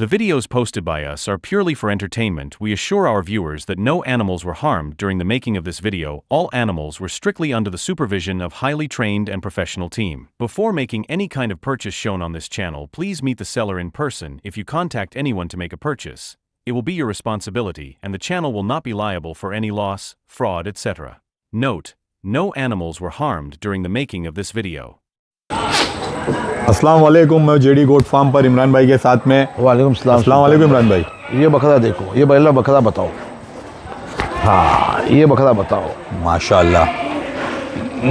The videos posted by us are purely for entertainment. We assure our viewers that no animals were harmed during the making of this video. All animals were strictly under the supervision of highly trained and professional team. Before making any kind of purchase shown on this channel, please meet the seller in person. If you contact anyone to make a purchase, it will be your responsibility, and the channel will not be liable for any loss, fraud, etc. Note: no animals were harmed during the making of this video. अस्सलाम वालेकुम, मैं JD goat farm पर इमरान भाई के साथ में। वालेकुम सलाम। अस्सलाम वालेकुम इमरान भाई। ये बकरा देखो, ये पहला बकरा बताओ। हाँ, ये बकरा बताओ। माशाल्लाह,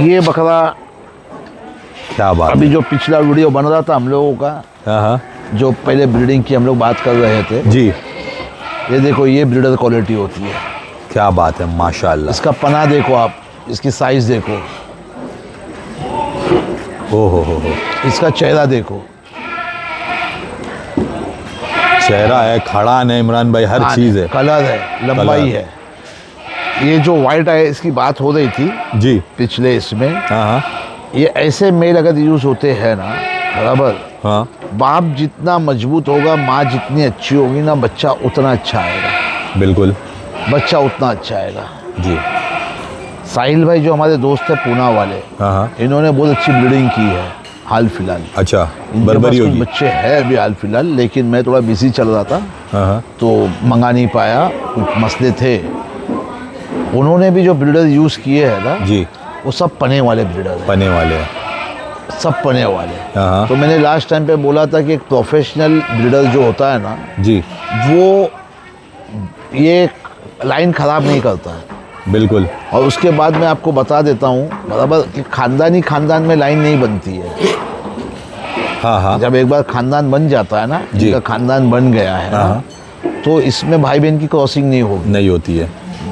ये बकरा क्या बात। अभी जो पिछला वीडियो बन रहा था हम लोगों का, हाँ, जो पहले ब्रीडिंग की हम लोग बात कर रहे थे जी, ये देखो, ये ब्रीडर क्वालिटी होती है। क्या बात है, माशाल्लाह। इसका पना देखो आप, इसकी साइज देखो, हो, इसका चेहरा देखो, चेहरा है, खड़ान है इमरान भाई, हर चीज़ है, कलर है, लंबाई है। ये जो वाइट है इसकी बात हो रही थी जी पिछले इसमें। हाँ, ये ऐसे मेल अगर यूज़ होते हैं ना, बराबर, हाँ, बाप जितना मजबूत होगा, माँ जितनी अच्छी होगी ना, बच्चा उतना अच्छा आएगा। बिल्कुल, बच्चा उतना अच्छा आएगा जी। साहिल भाई जो हमारे दोस्त है पूना वाले, हाँ, इन्होंने बहुत अच्छी ब्रीडिंग की है हाल फिलहाल। अच्छा, इनके बर्बरी पास कुछ होगी। बच्चे हैं अभी हाल फिलहाल, लेकिन मैं थोड़ा बिजी चल रहा था, हाँ, तो मंगा नहीं पाया, कुछ मसले थे। उन्होंने भी जो ब्रीडर यूज़ किए हैं ना जी, वो सब पने वाले ब्रीडर हैं, पने वाले हैं। सब पने वाले। हाँ, तो मैंने लास्ट टाइम पे बोला था कि एक प्रोफेशनल ब्रीडर जो होता है ना जी, वो ये लाइन ख़राब नहीं करता है। बिल्कुल। और उसके बाद मैं आपको बता देता हूँ बराबर कि खानदान में लाइन नहीं बनती है। हाँ, जब एक बार खानदान बन जाता है ना, जिनका खानदान बन गया है ना, तो इसमें भाई बहन की क्रॉसिंग नहीं होगी, नहीं होती है,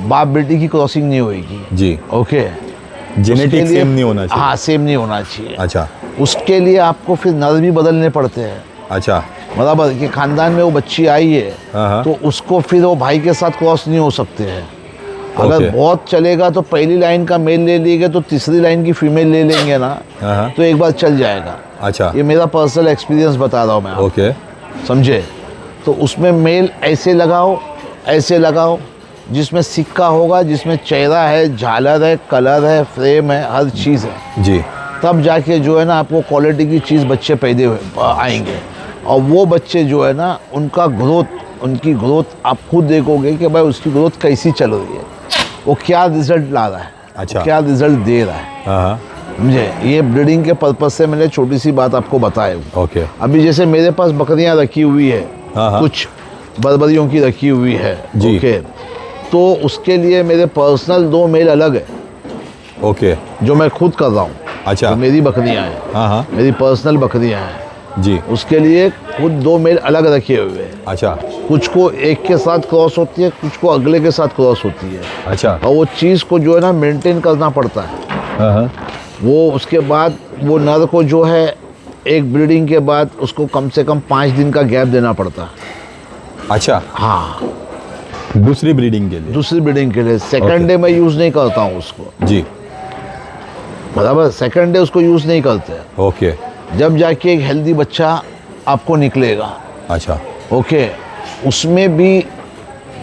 बाप बेटी की क्रॉसिंग नहीं होगी जी। ओके, जेनेटिक सेम नहीं होना चाहिए। हाँ, सेम नहीं होना चाहिए। अच्छा, उसके लिए आपको फिर नर भी बदलने पड़ते हैं, अच्छा, बराबर, कि खानदान में वो बच्ची आई है हाँ, तो उसको फिर वो भाई के साथ क्रॉस नहीं हो सकते हैं। अगर ओके। बहुत चलेगा तो पहली लाइन का मेल ले लेंगे तो तीसरी लाइन की फीमेल ले लेंगे ना, हाँ, तो एक बार चल जाएगा। अच्छा, ये मेरा पर्सनल एक्सपीरियंस बता रहा हूँ मैं आपको, ओके, समझे। तो उसमें मेल ऐसे लगाओ जिसमें सिक्का होगा, जिसमें चेहरा है, झालर है, कलर है, फ्रेम है, हर चीज़ है, जी, तब जाके जो है ना आपको क्वालिटी की चीज़ बच्चे पैदा हुए आएंगे। और वो बच्चे जो है ना उनकी ग्रोथ आप खुद देखोगे कि भाई उसकी ग्रोथ कैसी चल रही है, वो क्या रिजल्ट ला रहा है, अच्छा, क्या रिजल्ट दे रहा है, हाँ, समझे। ये ब्रीडिंग के पर्पज से मैंने छोटी सी बात आपको बताई। ओके, अभी जैसे मेरे पास बकरियां रखी हुई है, हाँ, कुछ बर्बरियों की रखी हुई है जी। ओके, तो उसके लिए मेरे पर्सनल 2 मेल अलग है, ओके, जो मैं खुद कर रहा हूँ। अच्छा, तो मेरी बकरियां हैं, हाँ, मेरी पर्सनल बकरियां हैं, जी, उसके लिए खुद 2 मेल अलग रखे हुए हैं। अच्छा, कुछ को एक के साथ क्रॉस होती है, कुछ को अगले के साथ क्रॉस होती है, अच्छा, और वो चीज़ को जो है ना मेंटेन करना पड़ता है। हाँ, वो उसके बाद वो नर को जो है एक ब्रीडिंग के बाद उसको कम से कम 5 दिन का गैप देना पड़ता है। अच्छा, हाँ, दूसरी ब्रीडिंग के लिए, दूसरी ब्रीडिंग के लिए। सेकंड डे मैं यूज़ नहीं करता हूँ उसको, जी, बराबर, सेकंड डे उसको यूज़ नहीं करते। ओके, जब जाके एक हेल्दी बच्चा आपको निकलेगा, अच्छा, ओके, उसमें भी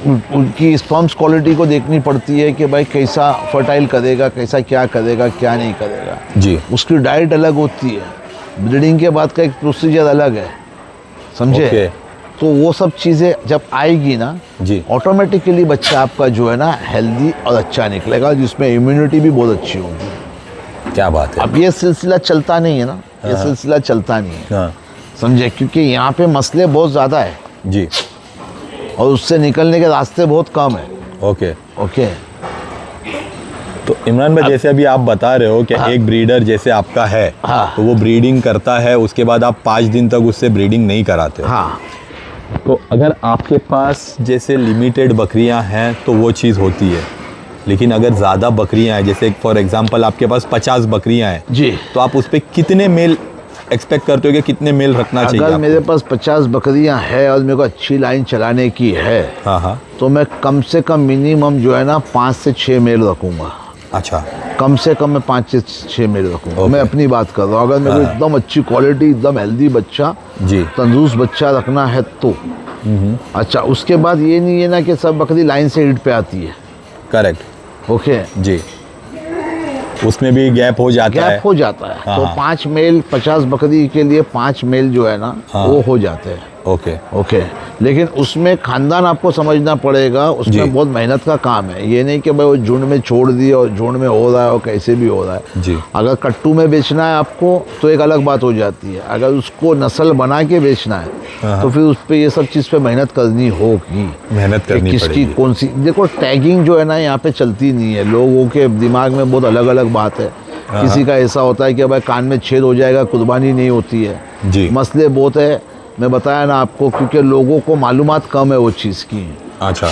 उनकी स्पर्म्स क्वालिटी को देखनी पड़ती है कि भाई कैसा फर्टाइल करेगा, कैसा क्या करेगा, क्या नहीं करेगा, जी, उसकी डाइट अलग होती है। ब्रीडिंग के बाद का एक प्रोसीजर अलग है, समझे। ओके, तो वो सब चीज़ें जब आएगी ना, जी, ऑटोमेटिकली बच्चा आपका जो है ना हेल्दी और अच्छा निकलेगा, जिसमें इम्यूनिटी भी बहुत अच्छी होगी। क्या बात है। अब ये सिलसिला चलता नहीं है ना, ये सिलसिला चलता नहीं है, हाँ, समझे, क्योंकि यहाँ पे मसले बहुत ज़्यादा है जी, और उससे निकलने के रास्ते बहुत कम है। ओके, ओके, तो इमरान भाई जैसे अभी आप बता रहे हो कि एक ब्रीडर जैसे आपका है, हाँ, तो वो ब्रीडिंग करता है, उसके बाद आप 5 दिन तक उससे ब्रीडिंग नहीं कराते हो। हाँ, तो अगर आपके पास जैसे लिमिटेड बकरियां हैं तो वो चीज़ होती है, लेकिन अगर ज़्यादा बकरियां हैं, जैसे फॉर एग्जांपल आपके पास 50 बकरियां हैं जी, तो आप उस पर कितने मेल एक्सपेक्ट करते हो कि कितने मेल रखना चाहिए अगर आपको? मेरे पास 50 बकरियां हैं और मेरे को अच्छी लाइन चलाने की है, हाँ, तो मैं कम से कम मिनिमम जो है ना 5 से 6 मेल रखूँगा। अच्छा, कम से कम मैं 5 से 6 मेल रखूँगा। मैं अपनी बात कर रहा हूँ, अगर मेरे को एकदम अच्छी क्वालिटी, एकदम हेल्दी बच्चा, जी, तंदुरुस्त बच्चा रखना है तो अच्छा, उसके बाद ये नहीं है ना कि सब बकरी लाइन से ईट पे आती है। करेक्ट। ओके, जी, उसमें भी गैप हो जाता है। गैप हो जाता है। हाँ, तो हाँ। 5 मेल 50 बकरी के लिए 5 मेल जो है ना, हाँ। वो हो जाते हैं। ओके। ओके, लेकिन उसमें खानदान आपको समझना पड़ेगा, जी। उसमें बहुत मेहनत का काम है। ये नहीं कि भाई वो झुंड में छोड़ दिए और झुंड में हो रहा है और कैसे भी हो रहा है। जी। अगर कट्टू में बेचना है आपको तो एक अलग बात हो जाती है, अगर उसको नस्ल बना के बेचना है तो फिर उस पर ये सब चीज़ पे मेहनत करनी होगी। मेहनत कि करनी किसकी पड़ेगी। कौन सी, देखो टैगिंग जो है ना यहाँ पे चलती नहीं है। लोगों के दिमाग में बहुत अलग अलग बात है। किसी का ऐसा होता है कि भाई कान में छेद हो जाएगा, कुर्बानी नहीं होती है। जी। मसले बहुत है, मैं बताया ना आपको, क्योंकि लोगों को मालूमात कम है वो चीज़ की। अच्छा।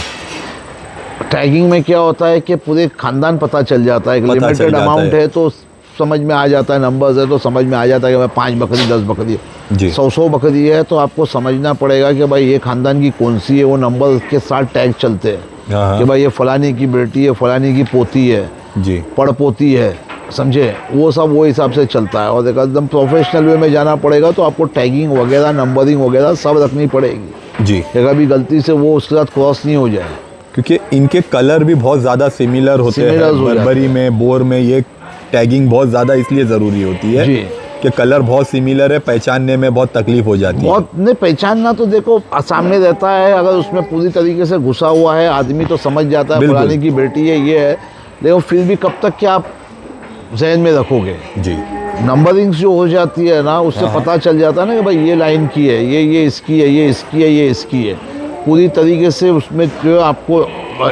टैगिंग में क्या होता है कि पूरे खानदान पता चल जाता है। एक पता चल लिमिटेड जाता अमाउंट है तो समझ में आ जाता है, नंबर्स है तो समझ में आ जाता है कि भाई 5 बकरी 10 बकरी जी। 100 बकरी है, तो आपको समझना पड़ेगा कि भाई ये खानदान की कौन सी है। वो नंबर के साथ टैग चलते हैं हाँ। कि भाई ये फलानी की बेटी है, फलानी की पोती है, जी। पड़पोती है, समझे। वो सब वो हिसाब से चलता है। और एकदम प्रोफेशनल वे में जाना पड़ेगा तो आपको टैगिंग वगैरह, नंबरिंग वगैरह सब रखनी पड़ेगी जी। कि कभी गलती से वो उसके साथ क्रॉस नहीं हो जाए। क्योंकि इनके कलर भी बहुत ज़्यादा सिमिलर होते हैं। Similars हो जाते बर्बरी में, बोर में ये टैगिंग बहुत ज़्यादा इसलिए ज़रूरी होती है जी। कि कलर बहुत सिमिलर है, पहचानने में बहुत तकलीफ हो जाती है। बहुत नहीं पहचानना तो देखो सामने रहता है, अगर उसमें पूरी तरीके से घुसा हुआ है आदमी तो समझ जाता है बिल्कुल। फलाने की बेटी है, ये है। लेकिन फिर भी कब तक क्या आप जहन में रखोगे। जी। नंबरिंग जो हो जाती है ना, उससे पता चल जाता है ना कि भाई ये लाइन की है, ये इसकी है, ये इसकी है, ये इसकी है। पूरी तरीके से उसमें जो आपको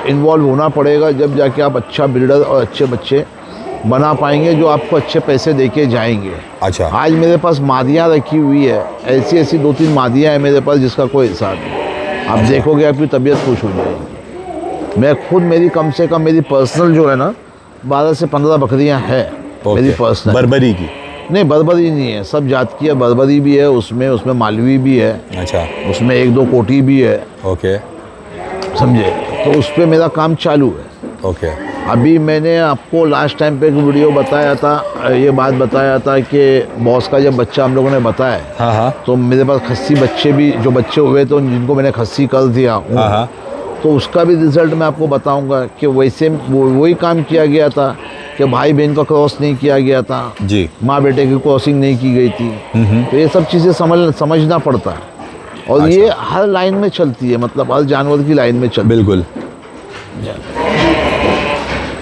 इन्वॉल्व होना पड़ेगा, जब जाके आप अच्छा बिल्डर और अच्छे बच्चे बना पाएंगे जो आपको अच्छे पैसे देके जाएंगे। अच्छा। आज मेरे पास मादियाँ रखी हुई है, ऐसी ऐसी 2-3 मादियाँ हैं मेरे पास जिसका कोई हिसाब नहीं। आप देखोगे आपकी तबीयत खुश हो जाएगी। मैं खुद, मेरी कम से कम मेरी पर्सनल जो है ना 12 से 15 बकरियां हैं मेरी पर्सनल। बर्बरी की? नहीं, बर्बरी नहीं है, सब जात की है। बर्बरी भी है उसमें मालवी भी है, अच्छा। उसमें 1-2 कोटी भी है, ओके। समझे। तो उस पर मेरा काम चालू है। ओके। अभी मैंने आपको लास्ट टाइम पे एक वीडियो बताया था, ये बात बताया था कि बॉस का जब बच्चा हम लोगों ने बताया, हाँ हाँ। तो मेरे पास खस्सी बच्चे भी जो बच्चे हुए थे जिनको मैंने खस्सी कर दिया हूँ, हाँ हाँ। तो उसका भी रिजल्ट मैं आपको बताऊंगा कि वैसे वही काम किया गया था कि भाई बहन का क्रॉस नहीं किया गया था जी। माँ बेटे की क्रॉसिंग नहीं की गई थी। तो ये सब चीज़ें समझना पड़ता है। और अच्छा। ये हर लाइन में चलती है, मतलब हर जानवर की लाइन में चलती बिल्कुल।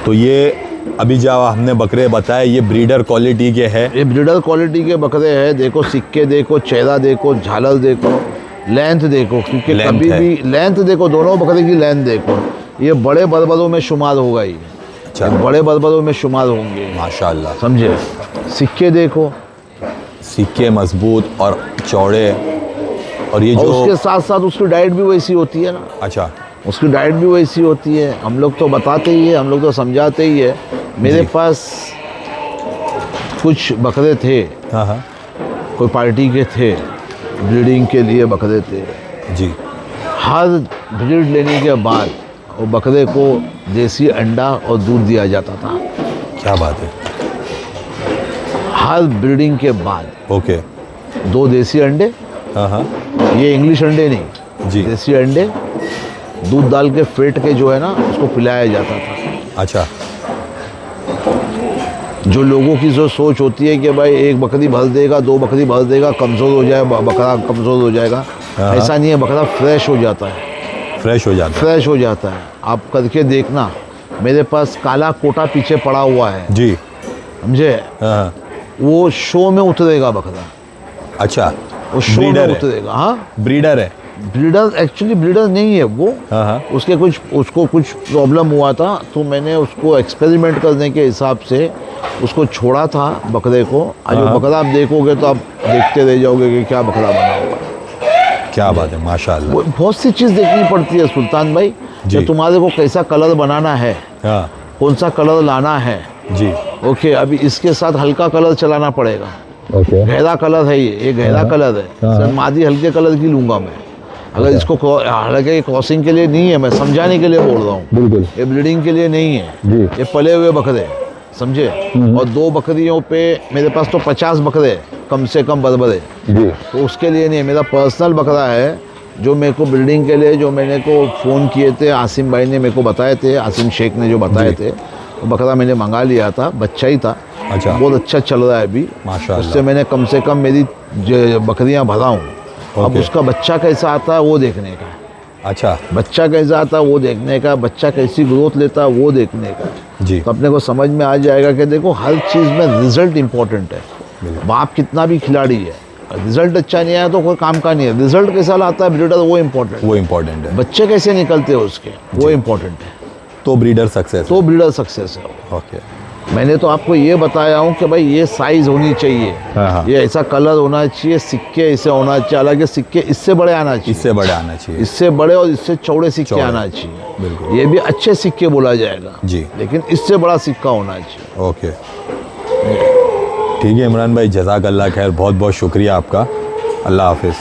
तो ये अभी जो हमने बकरे बताए ये ब्रीडर क्वालिटी के हैं। है। ये ब्रीडर क्वालिटी के बकरे हैं। देखो सिक्के देखो, चेहरा देखो, झालर देखो, लेंथ देखो, क्योंकि लेंथ कभी है। भी लेंथ देखो, दोनों बकरे की लेंथ देखो। ये बड़े बर्बरों में शुमार होगा ये। अच्छा। ये बड़े बर्बरों में शुमार होंगे, माशाल्लाह। समझे। सिक्के देखो, सिक्के मजबूत और चौड़े। और ये और जो उसके साथ साथ उसकी डाइट भी वैसी होती है ना। अच्छा। उसकी डाइट भी वैसी होती है। हम लोग तो बताते ही है, हम लोग तो समझाते ही है। मेरे जी। पास कुछ बकरे थे, हाँ हाँ। कोई पार्टी के थे, ब्रीडिंग के लिए बकरे थे। जी। हर ब्रीड लेने के बाद वो बकरे को देसी अंडा और दूध दिया जाता था। क्या बात है। हर ब्रीडिंग के बाद ओके। 2 देसी अंडे, हाँ हाँ। ये इंग्लिश अंडे नहीं, जी। देसी अंडे दूध डाल के फेंट के जो है ना उसको पिलाया जाता था। अच्छा। जो लोगों की जो सोच होती है कि भाई 1 बकरी भर देगा, 2 बकरी भर देगा, कमज़ोर हो जाए बकरा, कमज़ोर हो जाएगा, हाँ। ऐसा नहीं है। बकरा फ्रेश हो जाता है, फ्रेश हो जाता है। फ्रेश हो जाता है। आप करके देखना, मेरे पास काला कोटा पीछे पड़ा हुआ है, जी। समझे। हाँ। वो शो में उतरेगा बकरा, अच्छा। वो शो ब्रीडर में है। उतरेगा। हाँ, ब्रीडर है। ब्रीडर एक्चुअली ब्रीडर नहीं है वो। हाँ हाँ। उसको कुछ प्रॉब्लम हुआ था, तो मैंने उसको एक्सपेरिमेंट करने के हिसाब से उसको छोड़ा था बकरे को। आज वो बकरा आप देखोगे तो आप देखते रह जाओगे कि क्या बकरा बना हुआ है। क्या बात है, माशाल्लाह। बहुत सी चीज़ देखनी पड़ती है सुल्तान भाई, जी। कि तुम्हारे को कैसा कलर बनाना है, हाँ कौन सा कलर लाना है। जी। ओके, अभी इसके साथ हल्का कलर चलाना पड़ेगा। ओके। गहरा कलर है, ये गहरा कलर है। सर मादी हल्के कलर की लूँगा मैं। अगर इसको हालांकि क्रॉसिंग के लिए नहीं है, मैं समझाने के लिए बोल रहा हूँ, बिल्कुल। ये ब्रीडिंग के लिए नहीं है। जी। ये पले हुए बकरे, समझे। और 2 बकरियों पे मेरे पास तो 50 बकरे कम से कम बरबरे, जी। तो उसके लिए नहीं है। मेरा पर्सनल बकरा है जो मेरे को ब्रीडिंग के लिए जो मैंने को फ़ोन किए थे, आसिम भाई ने मेरे को बताए थे, आसिम शेख ने जो बताए थे, वो बकरा मैंने मंगा लिया था, बच्चा ही था। अच्छा। बहुत अच्छा चल रहा है अभी माशाअल्लाह। उससे मैंने कम से कम मेरी बकरियां भरा हूँ। अब ओके। उसका बच्चा कैसा आता है वो देखने का, अच्छा बच्चा कैसा आता है वो देखने का, बच्चा कैसी ग्रोथ लेता है वो देखने का। जी। तो अपने को समझ में आ जाएगा कि देखो हर चीज़ में रिजल्ट इम्पोर्टेंट है। बाप कितना भी खिलाड़ी है, रिजल्ट अच्छा नहीं आया तो कोई काम का नहीं है। रिजल्ट कैसा लाता है ब्रीडर वो इम्पोर्टेंट, वो इम्पोर्टेंट है। बच्चे कैसे निकलते हैं उसके वो इम्पोर्टेंट है। तो ब्रीडर सक्सेस तो ब्रीडर सक्सेस है। ओके। मैंने तो आपको ये बताया हूँ कि भाई ये साइज़ होनी चाहिए, हाँ, हाँ। ये ऐसा कलर होना चाहिए, सिक्के ऐसे होना चाहिए, हालांकि सिक्के इससे बड़े आना चाहिए, इससे बड़े आना चाहिए। इससे बड़े और इससे चौड़े सिक्के चौड़े। आना चाहिए। बिल्कुल। ये भी अच्छे सिक्के बोला जाएगा जी। लेकिन इससे बड़ा सिक्का होना चाहिए। ओके ठीक है इमरान भाई, जज़ाकल्लाह खैर, बहुत बहुत शुक्रिया आपका। अल्लाह हाफिज़।